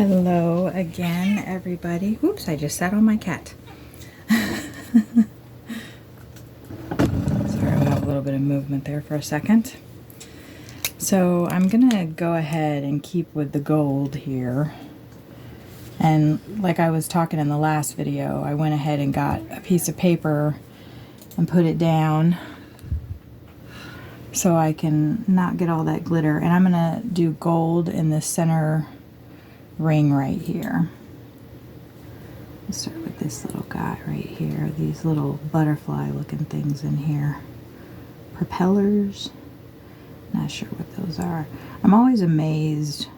Hello again, everybody. Oops, I just sat on my cat. Sorry, we have a little bit of movement there for a second. So I'm gonna go ahead and keep with the gold here. And like I was talking in the last video, I went ahead and got a piece of paper and put it down so I can not get all that glitter. And I'm gonna do gold in the center ring right here. Let's start with this little guy right here. These little butterfly looking things in here. Propellers. Not sure what those are. I'm always amazed.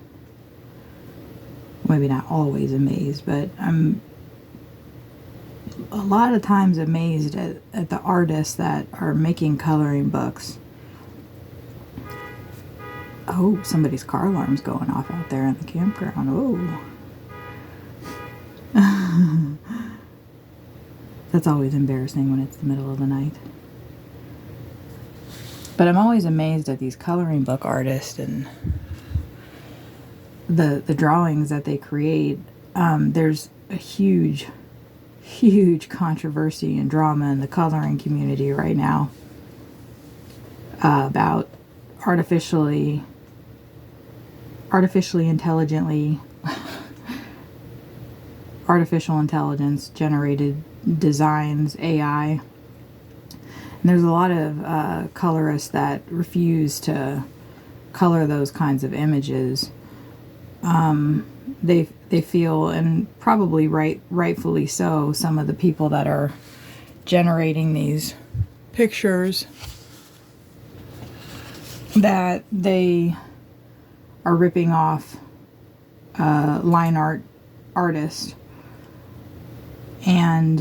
Maybe not always amazed, but I'm a lot of times amazed at the artists that are making coloring books. Oh, somebody's car alarm's going off out there in the campground. Oh. That's always embarrassing when it's the middle of the night. But I'm always amazed at these coloring book artists and the drawings that they create. There's a huge controversy and drama in the coloring community right now about artificial intelligence generated designs, AI. And there's a lot of colorists that refuse to color those kinds of images. They feel, and probably rightfully so, some of the people that are generating these pictures, that they are ripping off line art artists. And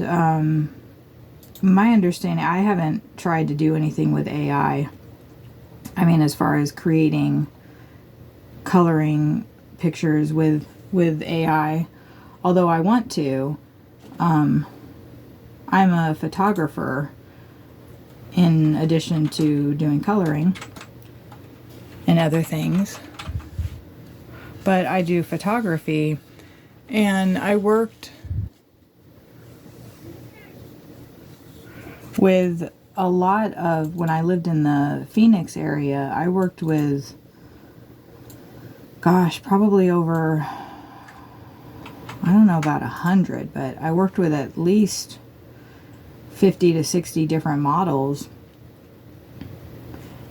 my understanding, I haven't tried to do anything with AI. I mean, as far as creating coloring pictures with AI, although I want to. I'm a photographer in addition to doing coloring and other things. But I do photography, and I worked with a lot of, when I lived in the Phoenix area, I worked with, gosh, probably over, I don't know about 100, but I worked with at least 50 to 60 different models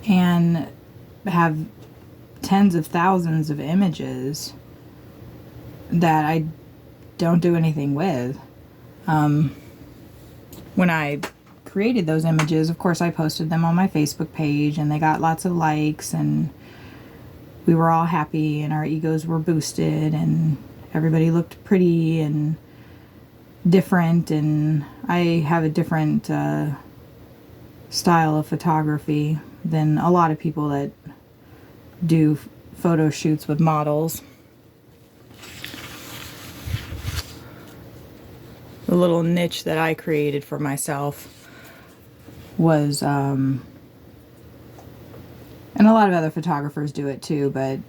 and have tens of thousands of images that I don't do anything with. When I created those images, of course, I posted them on my Facebook page, and they got lots of likes, and we were all happy, and our egos were boosted, and everybody looked pretty and different. And I have a different style of photography than a lot of people that do photo shoots with models. The little niche that I created for myself was, and a lot of other photographers do it too, but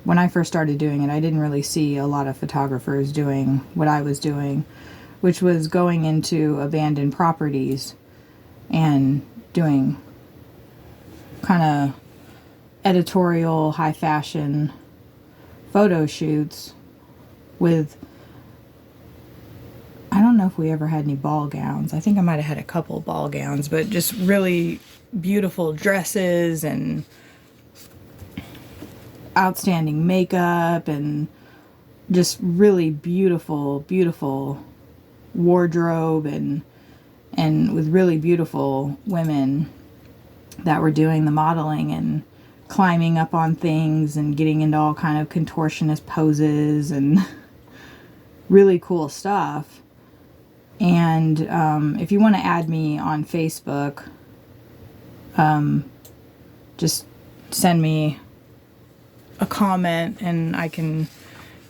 when I first started doing it, I didn't really see a lot of photographers doing what I was doing, which was going into abandoned properties and doing kind of editorial, high fashion photo shoots with, I don't know if we ever had any ball gowns. I think I might have had a couple ball gowns, but just really beautiful dresses and outstanding makeup and just really beautiful wardrobe, and with really beautiful women that were doing the modeling and climbing up on things and getting into all kind of contortionist poses and really cool stuff. And if you want to add me on Facebook, just send me a comment and I can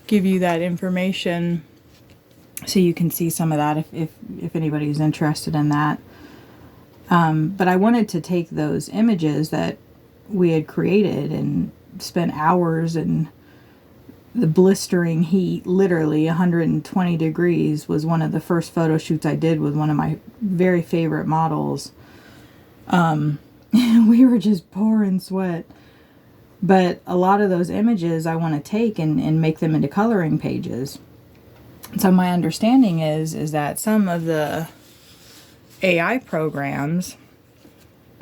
give you that information so you can see some of that if anybody's interested in that. But I wanted to take those images that we had created and spent hours and the blistering heat, literally 120 degrees, was one of the first photo shoots I did with one of my very favorite models. We were just pouring sweat. But a lot of those images I want to take and make them into coloring pages. So my understanding is that some of the AI programs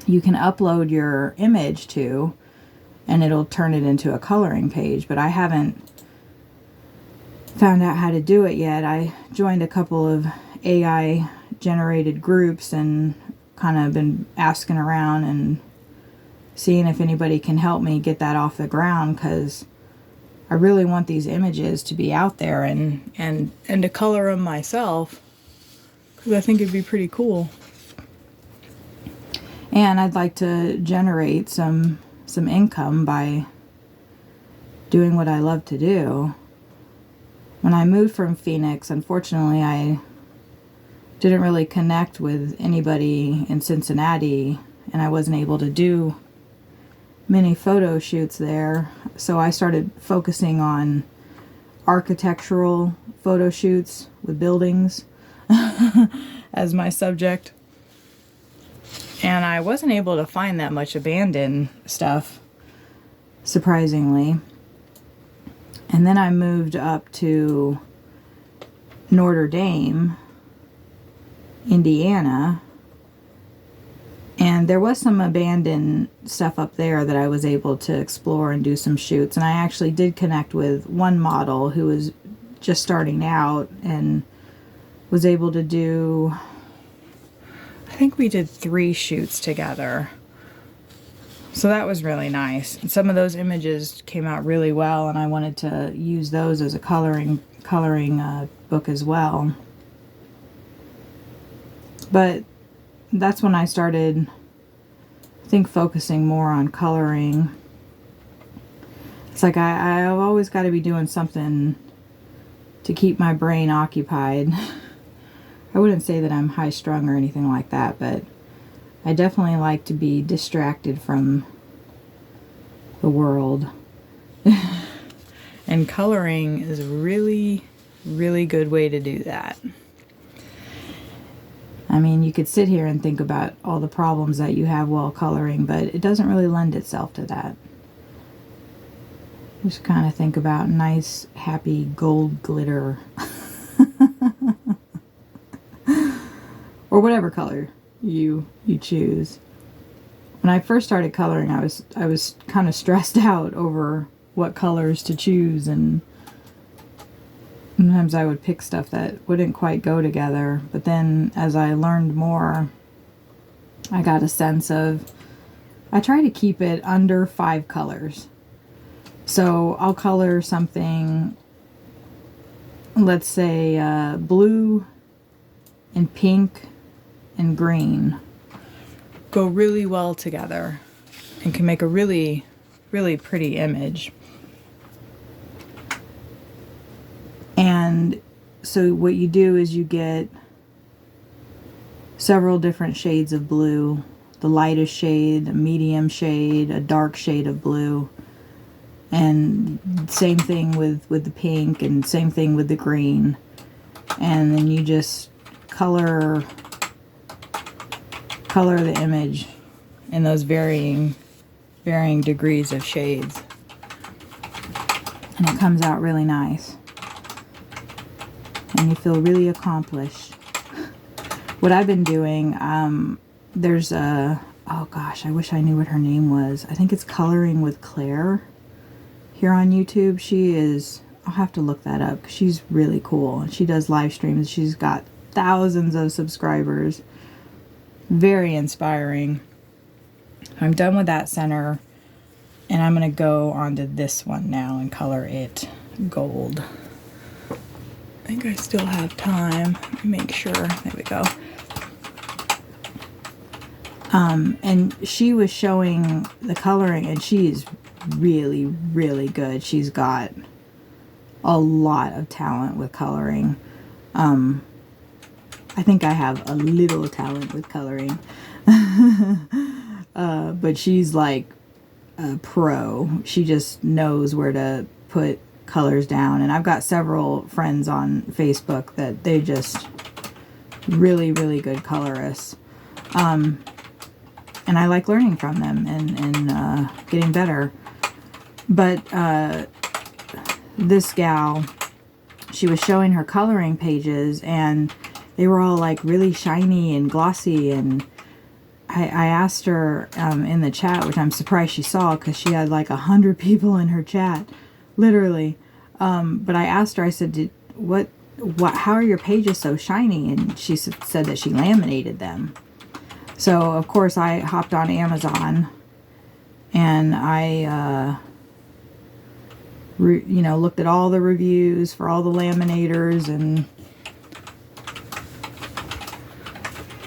you can upload your image to, and it'll turn it into a coloring page. But I haven't found out how to do it yet. I joined a couple of AI generated groups and kind of been asking around and seeing if anybody can help me get that off the ground, because I really want these images to be out there and to color them myself, because I think it'd be pretty cool. And I'd like to generate some income by doing what I love to do. When I moved from Phoenix, unfortunately, I didn't really connect with anybody in Cincinnati, and I wasn't able to do many photo shoots there. So I started focusing on architectural photo shoots with buildings as my subject. And I wasn't able to find that much abandoned stuff, surprisingly. And then I moved up to Notre Dame, Indiana, and there was some abandoned stuff up there that I was able to explore and do some shoots. And I actually did connect with one model who was just starting out and was able to do, I think we did 3 shoots together. So that was really nice. And some of those images came out really well, and I wanted to use those as a coloring book as well. But that's when I started, I think, focusing more on coloring. It's like I've always got to be doing something to keep my brain occupied. I wouldn't say that I'm high strung or anything like that, but I definitely like to be distracted from the world. And coloring is a really, really good way to do that. I mean, you could sit here and think about all the problems that you have while coloring, but it doesn't really lend itself to that. Just kind of think about nice, happy gold glitter. Or whatever color you choose. When I first started coloring, I was kind of stressed out over what colors to choose, and sometimes I would pick stuff that wouldn't quite go together. But then as I learned more, I got a sense of, I try to keep it under 5 colors. So I'll color something, let's say blue and pink and green go really well together and can make a really, really pretty image. And so what you do is you get several different shades of blue, the lightest shade, a medium shade, a dark shade of blue, and same thing with the pink, and same thing with the green. And then you just color the image in those varying degrees of shades, and it comes out really nice, and you feel really accomplished. What I've been doing, there's a, oh gosh, I wish I knew what her name was. I think it's Coloring with Claire here on YouTube. She is, I'll have to look that up, 'cause she's really cool, and she does live streams. She's got thousands of subscribers. Very inspiring. I'm done with that center, and I'm going to go on to this one now and color it gold. I think I still have time. Let me make sure. There we go. And she was showing the coloring, and she is really, really good. She's got a lot of talent with coloring. I think I have a little talent with coloring. But she's like a pro. She just knows where to put colors down. And I've got several friends on Facebook that they just really, really good colorists. And I like learning from them and getting better. But this gal, she was showing her coloring pages, and they were all like really shiny and glossy. And I asked her in the chat, which I'm surprised she saw because she had like 100 people in her chat, literally. But I asked her, I said, how are your pages so shiny? And she said that she laminated them. So of course I hopped on Amazon and I, looked at all the reviews for all the laminators, and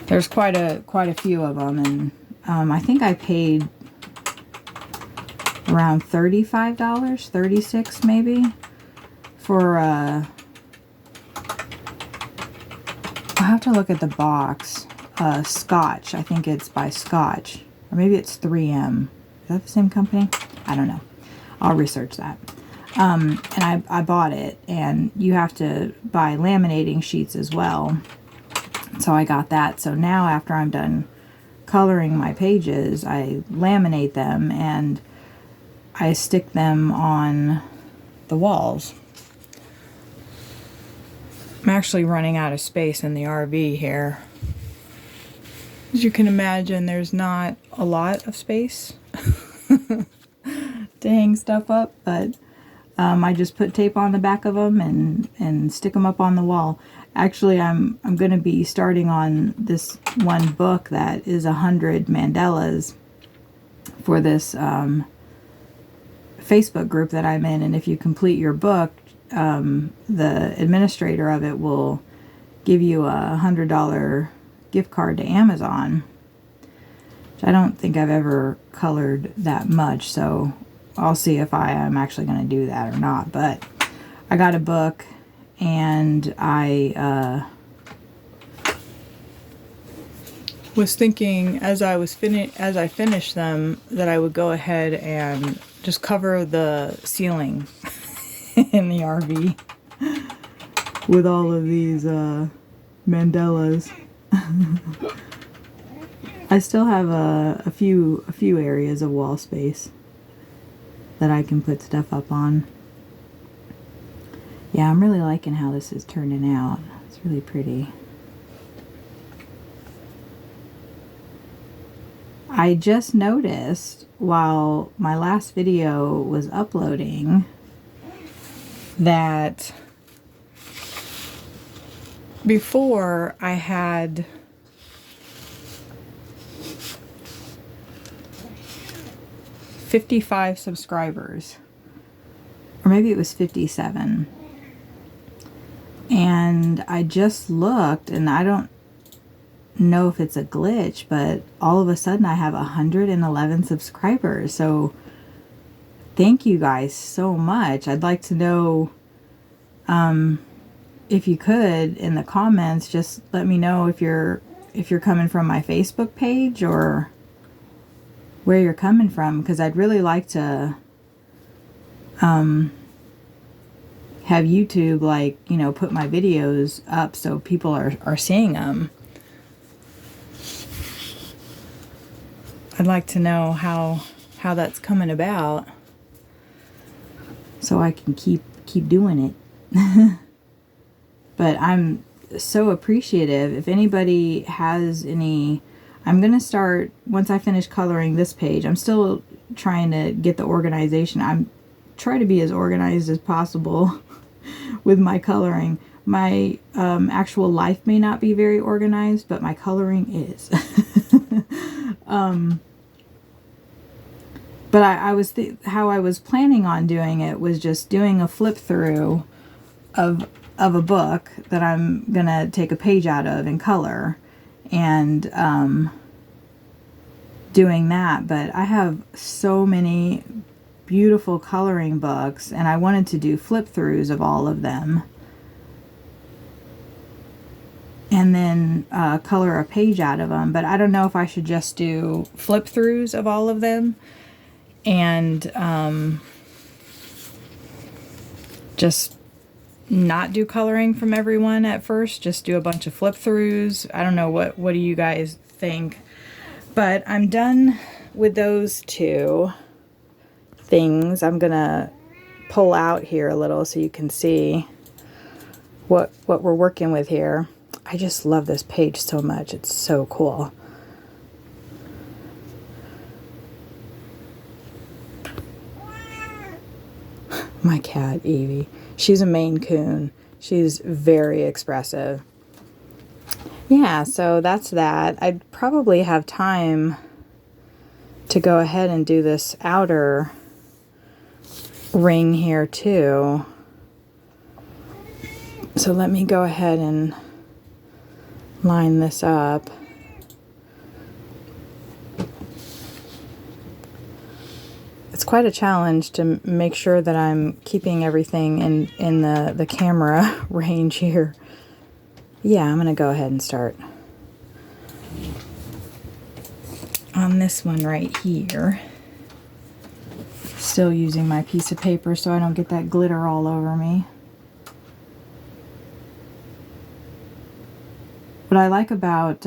there's quite a few of them. And I think I paid around $35, $36 maybe, for I'll have to look at the box. Scotch, I think it's by Scotch, or maybe it's 3M. Is that the same company? I don't know. I'll research that. And I bought it, and you have to buy laminating sheets as well. So I got that. So now after I'm done coloring my pages, I laminate them and I stick them on the walls. I'm actually running out of space in the RV here. As you can imagine, there's not a lot of space to hang stuff up, but I just put tape on the back of them and stick them up on the wall. Actually, I'm going to be starting on this one book that is 100 mandalas for this Facebook group that I'm in, and if you complete your book, the administrator of it will give you a $100 gift card to Amazon, which I don't think I've ever colored that much, so I'll see if I am actually going to do that or not. But I got a book, and I was thinking as I finished them that I would go ahead and just cover the ceiling in the RV with all of these mandalas. I still have a few areas of wall space that I can put stuff up on. Yeah, I'm really liking how this is turning out. It's really pretty. I just noticed while my last video was uploading that before I had $55 subscribers, or maybe it was 57, and I just looked, and I don't know if it's a glitch, but all of a sudden I have 111 subscribers. So thank you guys so much. I'd like to know, if you could, in the comments, just let me know if you're coming from my Facebook page or where you're coming from, because I'd really like to have YouTube, like, put my videos up so people are seeing them. I'd like to know how that's coming about so I can keep doing it. But I'm so appreciative. If anybody has any, I'm going to start, once I finish coloring this page, I'm still trying to get the organization. I'm trying to be as organized as possible with my coloring. My actual life may not be very organized, but my coloring is. But how I was planning on doing it was just doing a flip through of a book that I'm gonna take a page out of in color, and doing that. But I have so many beautiful coloring books, and I wanted to do flip throughs of all of them, and then color a page out of them. But I don't know if I should just do flip throughs of all of them and just not do coloring from everyone at first, just do a bunch of flip throughs. I don't know, what do you guys think? But I'm done with those two things. I'm gonna pull out here a little so you can see what we're working with here. I just love this page so much. It's so cool. My cat, Evie. She's a Maine Coon. She's very expressive. Yeah, so that's that. I'd probably have time to go ahead and do this outer ring here too. So let me go ahead and line this up. It's quite a challenge to make sure that I'm keeping everything in the camera range here. Yeah, I'm gonna go ahead and start on this one right here. Still using my piece of paper so I don't get that glitter all over me. What I like about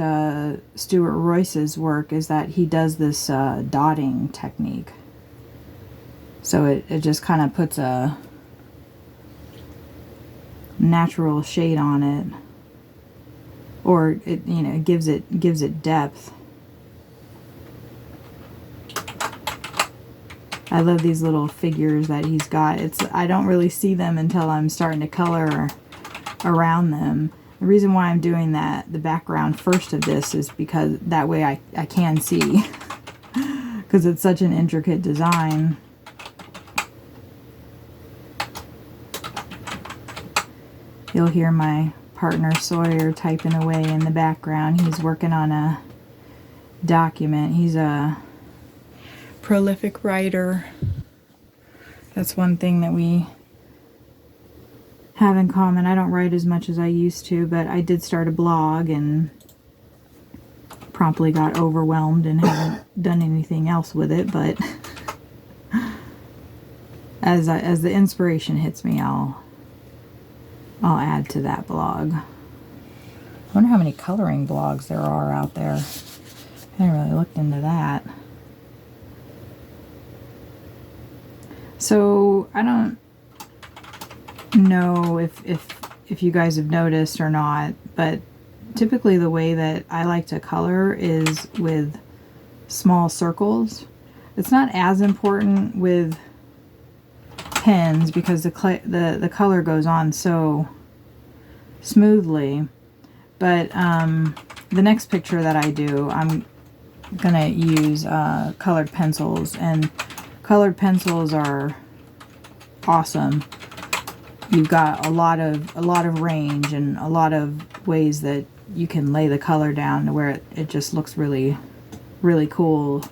Stuart Royce's work is that he does this dotting technique. So it just kind of puts a natural shade on it, or it, you know, gives it depth. I love these little figures that he's got. I don't really see them until I'm starting to color around them. The reason why I'm doing the background first of this is because that way I can see, because it's such an intricate design. You'll hear my partner Sawyer typing away in the background. He's working on a document. He's a prolific writer. That's one thing that we have in common. I don't write as much as I used to, but I did start a blog and promptly got overwhelmed and haven't done anything else with it. But as the inspiration hits me, I'll add to that blog. I wonder how many coloring blogs there are out there. I haven't really looked into that. So I don't know if you guys have noticed or not, but typically the way that I like to color is with small circles. It's not as important with pens because the color goes on so smoothly, but the next picture that I do, I'm gonna use colored pencils, and colored pencils are awesome. You've got a lot of range and a lot of ways that you can lay the color down to where it just looks really, really cool.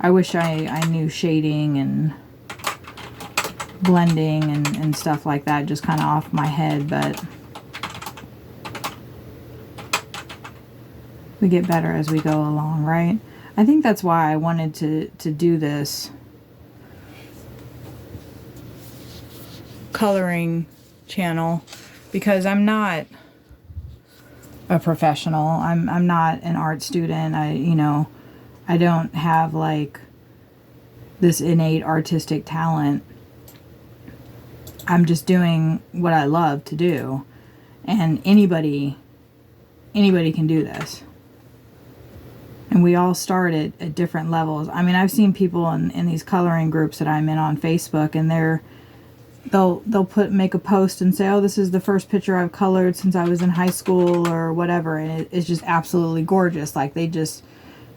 I wish I knew shading and blending and stuff like that just kind of off my head, but we get better as we go along, right? I think that's why I wanted to do this coloring channel, because I'm not a professional. I'm not an art student. I don't have like this innate artistic talent. I'm just doing what I love to do, and anybody can do this. And we all start at different levels. I mean, I've seen people in these coloring groups that I'm in on Facebook, and they'll make a post and say, oh, this is the first picture I've colored since I was in high school or whatever, and it's just absolutely gorgeous. Like, they just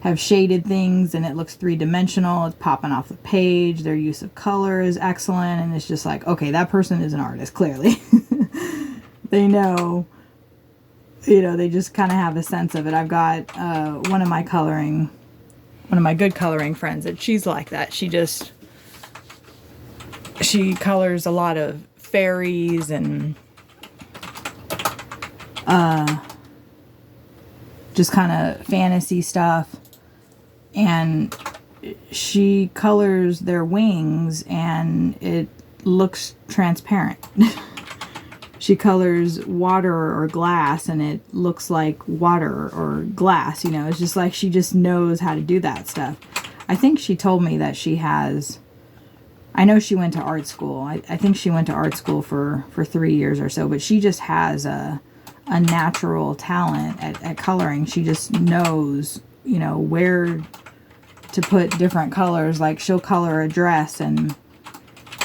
have shaded things and it looks three-dimensional. It's popping off the page. Their use of color is excellent, and it's just like, okay, that person is an artist, clearly. They know, they just kind of have a sense of it. I've got one of my good coloring friends that she's like that. She colors a lot of fairies and just kind of fantasy stuff, and she colors their wings, and looks transparent. She colors water or glass and it looks like water or glass, you know. It's just like she just knows how to do that stuff. I think she told me that she has, I know she went to art school. I think she went to art school for 3 years or so, but she just has a natural talent at coloring. She just knows, you know, where to put different colors. Like she'll color a dress and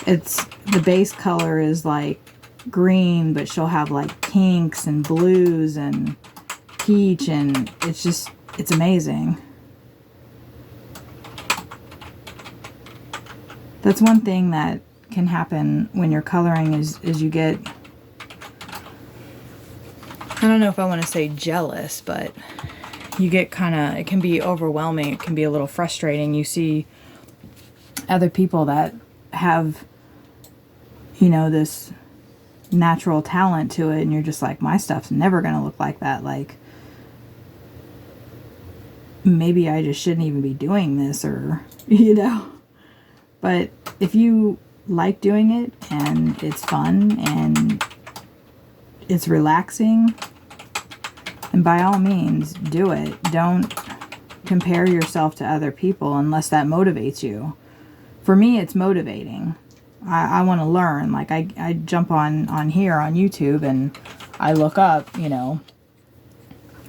it's, the base color is like green, but she'll have like pinks and blues and peach, and it's just, it's amazing. That's one thing that can happen when you're coloring is you get, I don't know if I want to say jealous, but you get kind of, it can be overwhelming. It can be a little frustrating. You see other people that have, you know, this natural talent to it, and you're just like, my stuff's never going to look like that. Like, maybe I just shouldn't even be doing this, or, you know. But if you like doing it and it's fun and it's relaxing, and by all means do it. Don't compare yourself to other people unless that motivates you. For me, it's motivating. I want to learn. Like I jump on here on YouTube and I look up, you know.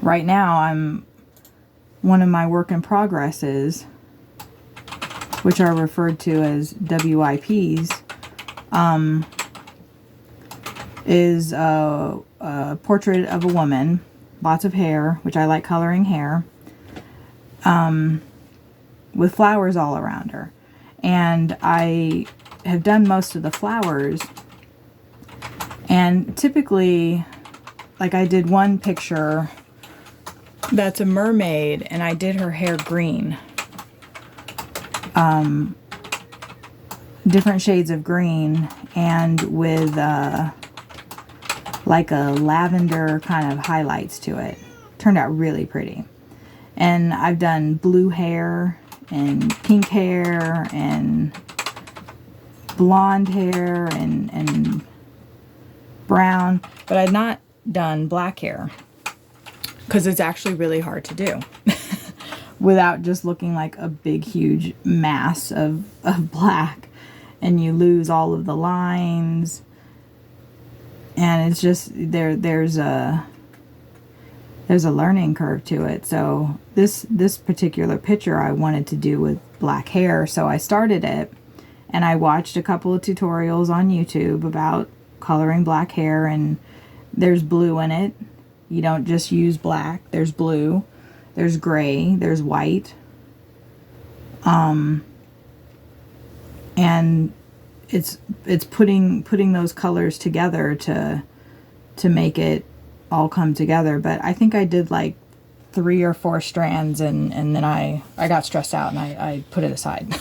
Right now I'm, one of my work in progresses, which are referred to as WIPs, is a portrait of a woman, lots of hair, which I like coloring hair, with flowers all around her. And I have done most of the flowers, and typically, like I did one picture that's a mermaid and I did her hair green. Different shades of green, and with like a lavender kind of highlights to it. Turned out really pretty. And I've done blue hair and pink hair and blonde hair and brown, but I've not done black hair because it's actually really hard to do without just looking like a big huge mass of black, and you lose all of the lines, and it's just there's a learning curve to it. So this particular picture I wanted to do with black hair, so I started it and I watched a couple of tutorials on YouTube about coloring black hair, and there's blue in it. You don't just use black. There's blue, there's gray, there's white, and it's putting those colors together to make it all come together. But I think I did like 3 or 4 strands, and then I got stressed out and I put it aside.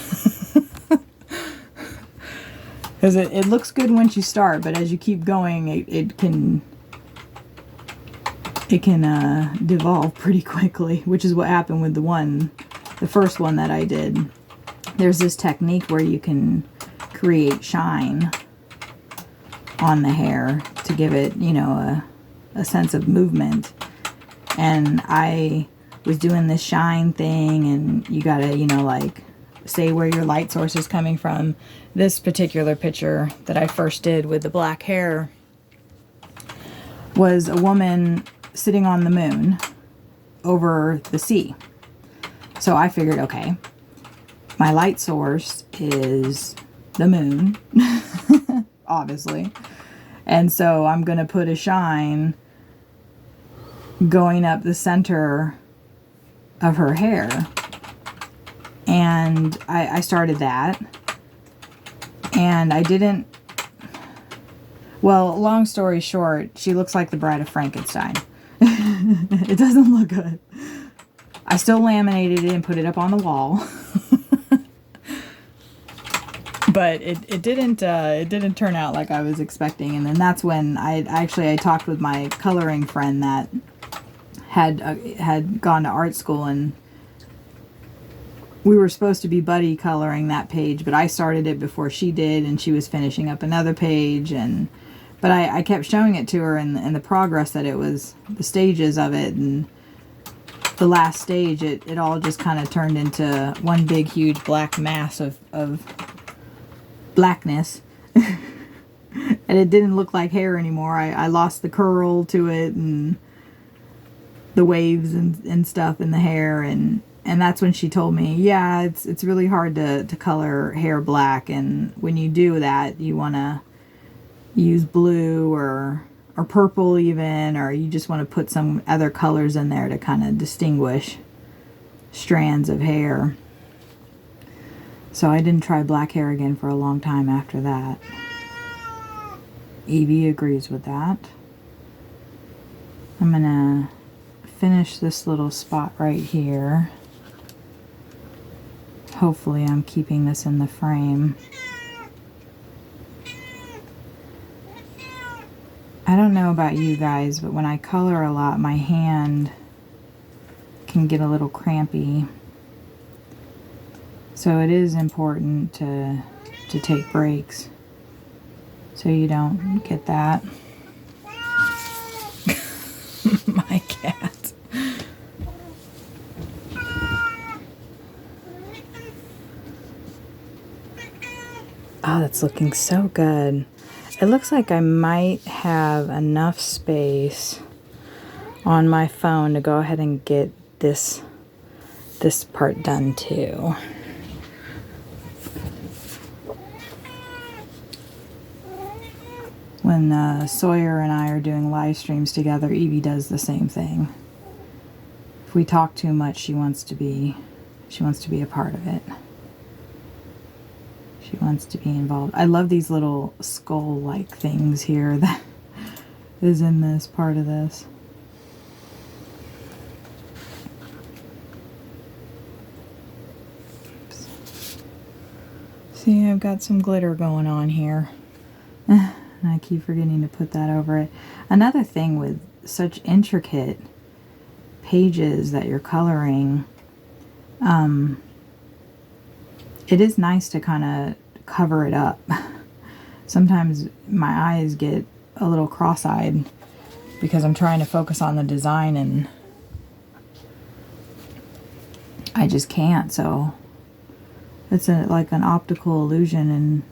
Because it looks good once you start, but as you keep going, it can devolve pretty quickly, which is what happened with the first one that I did. There's this technique where you can create shine on the hair to give it, you know, a sense of movement. And I was doing this shine thing, and you gotta, you know, like say where your light source is coming from. This particular picture that I first did with the black hair was a woman sitting on the moon over the sea. So I figured, okay, my light source is the moon, obviously. And so I'm going to put a shine going up the center of her hair. And I started that. And I didn't, well, long story short, she looks like the Bride of Frankenstein. It doesn't look good. I still laminated it and put it up on the wall. But it didn't turn out like I was expecting. And then that's when I talked with my coloring friend that had gone to art school, and we were supposed to be buddy coloring that page, but I started it before she did, and she was finishing up another page, but I kept showing it to her in the progress that it was, the stages of it, and the last stage, it all just kind of turned into one big huge black mass of blackness. And it didn't look like hair anymore. I lost the curl to it and the waves and stuff in the hair, and that's when she told me, yeah, it's really hard to color hair black, and when you do that, you want to use blue or purple even, or you just want to put some other colors in there to kind of distinguish strands of hair. So I didn't try black hair again for a long time after that. Evie agrees with that. I'm gonna finish this little spot right here. Hopefully I'm keeping this in the frame. I don't know about you guys, but when I color a lot, my hand can get a little crampy. So it is important to take breaks so you don't get that. My cat. Oh, that's looking so good. It looks like I might have enough space on my phone to go ahead and get this part done too. When Sawyer and I are doing live streams together, Evie does the same thing. If we talk too much, she wants to be a part of it. She wants to be involved. I love these little skull-like things here that is in this part of this. Oops. See, I've got some glitter going on here. And I keep forgetting to put that over it. Another thing with such intricate pages that you're coloring, it is nice to kind of cover it up. Sometimes my eyes get a little cross-eyed because I'm trying to focus on the design and I just can't. So it's like an optical illusion, and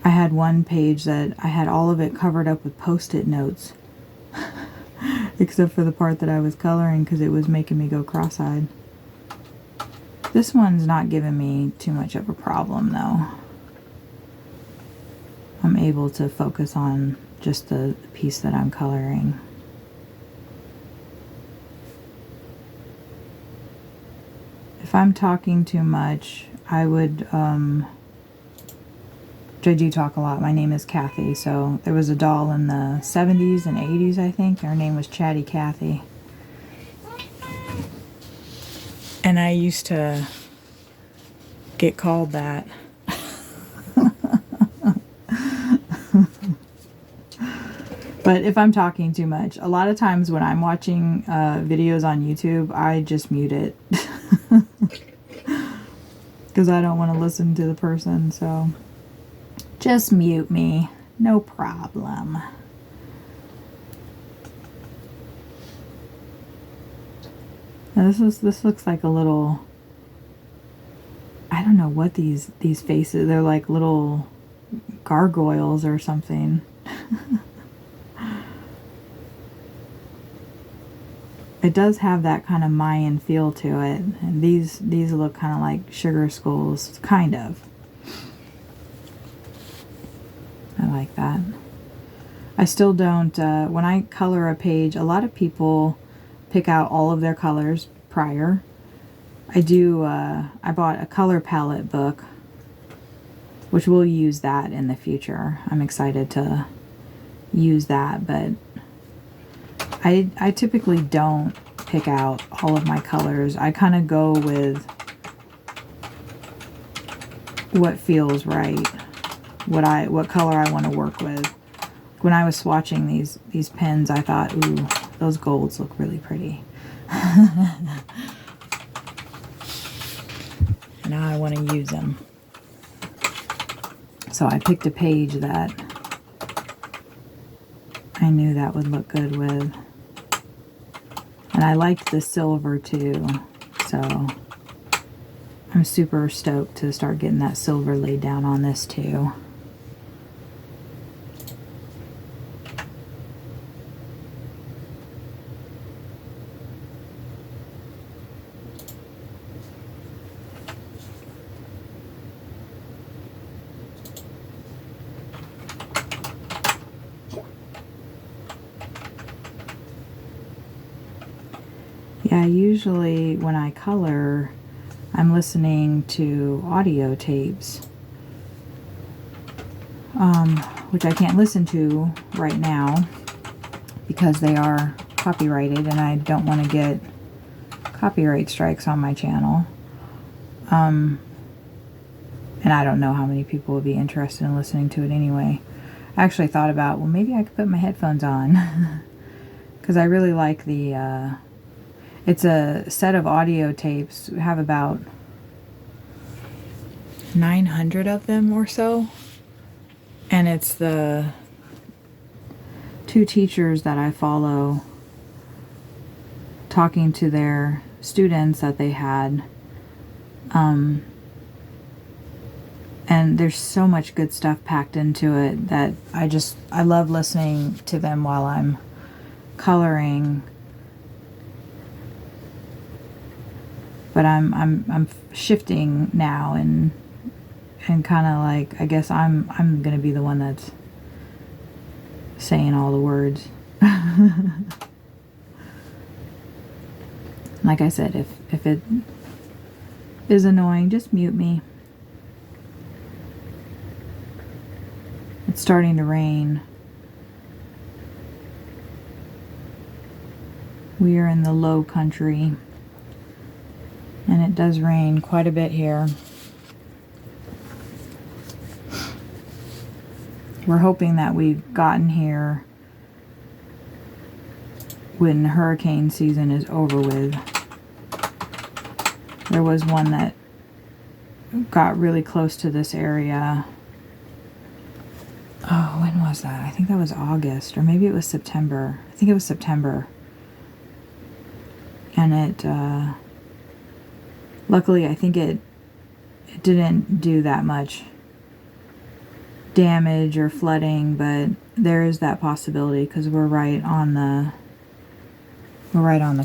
I had one page that I had all of it covered up with post-it notes except for the part that I was coloring because it was making me go cross-eyed. This one's not giving me too much of a problem though. I'm able to focus on just the piece that I'm coloring. If I'm talking too much, I would, I do talk a lot. My name is Kathy. So there was a doll in the 70s and 80s, I think. Her name was Chatty Kathy. And I used to get called that. But if I'm talking too much, a lot of times when I'm watching videos on YouTube, I just mute it. Because I don't want to listen to the person, so just mute me. No problem. Now this looks like a little, I don't know what these faces, they're like little gargoyles or something. It does have that kind of Mayan feel to it, and these look kind of like sugar skulls, kind of. I like that. I still don't, when I color a page, a lot of people pick out all of their colors prior. I do, I bought a color palette book, which we'll use that in the future. I'm excited to use that, but I typically don't pick out all of my colors. I kind of go with what feels right, what color I want to work with. When I was swatching these pens, I thought, ooh, those golds look really pretty. Now I want to use them. So I picked a page that I knew that would look good with. And I liked the silver too. So I'm super stoked to start getting that silver laid down on this too. Yeah, usually when I color, I'm listening to audio tapes, which I can't listen to right now because they are copyrighted and I don't want to get copyright strikes on my channel. And I don't know how many people would be interested in listening to it anyway. I actually thought about, well, maybe I could put my headphones on because I really like the... it's a set of audio tapes. We have about 900 of them or so. And it's the 2 teachers that I follow talking to their students that they had. And there's so much good stuff packed into it that I love listening to them while I'm coloring. But I'm shifting now and kind of like, I guess I'm going to be the one that's saying all the words. Like I said, if it is annoying, just mute me. It's starting to rain. We are in the low country. And it does rain quite a bit here. We're hoping that we've gotten here when hurricane season is over with. There was one that got really close to this area. Oh, when was that? I think that was August, or maybe it was September. I think it was September. And it... luckily, I think it didn't do that much damage or flooding, but there is that possibility because we're right on the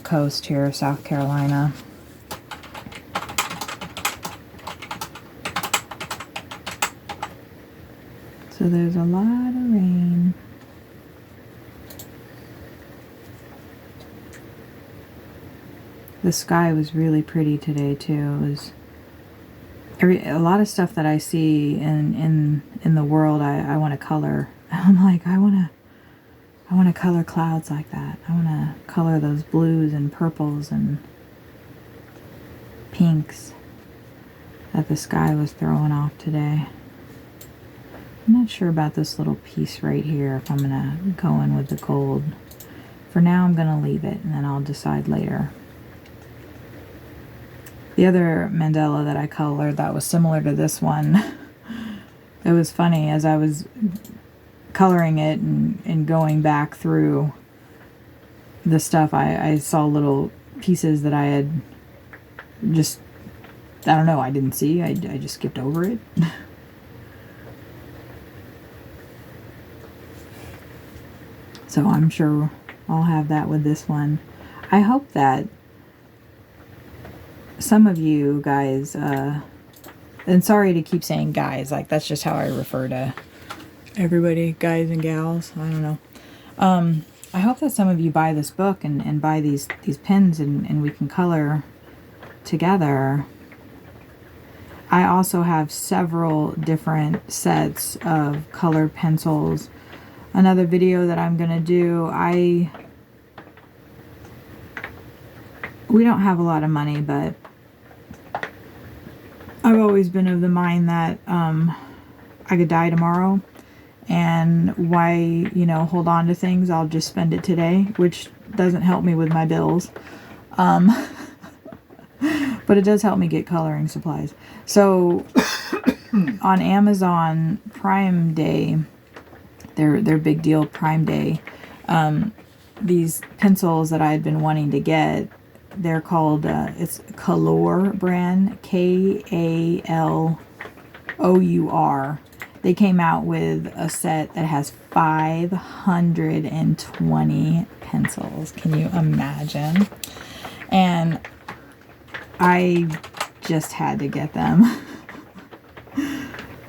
coast here of South Carolina. So there's a lot of rain. The sky was really pretty today too. It was a lot of stuff that I see in the world. I want to color. I'm like, I want to color clouds like that. I want to color those blues and purples and pinks that the sky was throwing off today. I'm not sure about this little piece right here if I'm gonna go in with the gold. For now, I'm gonna leave it and then I'll decide later. The other mandala that I colored that was similar to this one, it was funny as I was coloring it and going back through the stuff, I saw little pieces that I had just, I don't know, I didn't see. I just skipped over it. So I'm sure I'll have that with this one. I hope that some of you guys, and sorry to keep saying guys, like that's just how I refer to everybody, guys and gals, I don't know. I hope that some of you buy this book and buy these pens and we can color together. I also have several different sets of colored pencils. Another video that I'm gonna do, we don't have a lot of money, but I've always been of the mind that I could die tomorrow, and why, hold on to things. I'll just spend it today, which doesn't help me with my bills. But it does help me get coloring supplies. So on Amazon Prime Day, their big deal Prime Day, these pencils that I had been wanting to get, they're called, it's Color brand, Kalour. They came out with a set that has 520 pencils. Can you imagine? And I just had to get them.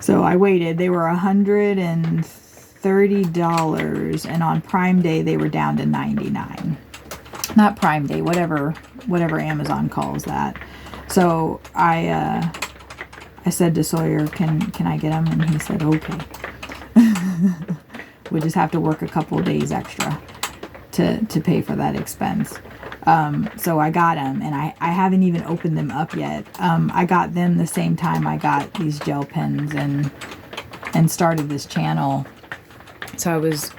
So I waited. They were $130, and on Prime Day they were down to $99. Not Prime Day, whatever Amazon calls that. So I said to Sawyer, can I get them? And he said, okay. We just have to work a couple of days extra to pay for that expense. So I got them, and I haven't even opened them up yet. I got them the same time I got these gel pens and started this channel. So I was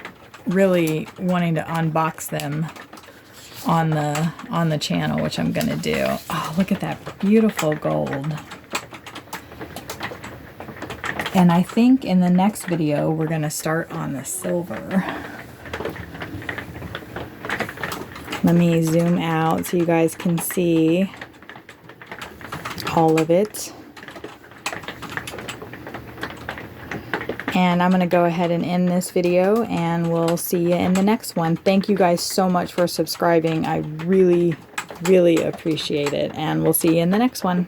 really wanting to unbox them on the channel, which I'm gonna do. Oh, look at that beautiful gold. And I think in the next video we're gonna start on the silver. Let me zoom out so you guys can see all of it. And I'm going to go ahead and end this video, and we'll see you in the next one. Thank you guys so much for subscribing. I really, really appreciate it. And we'll see you in the next one.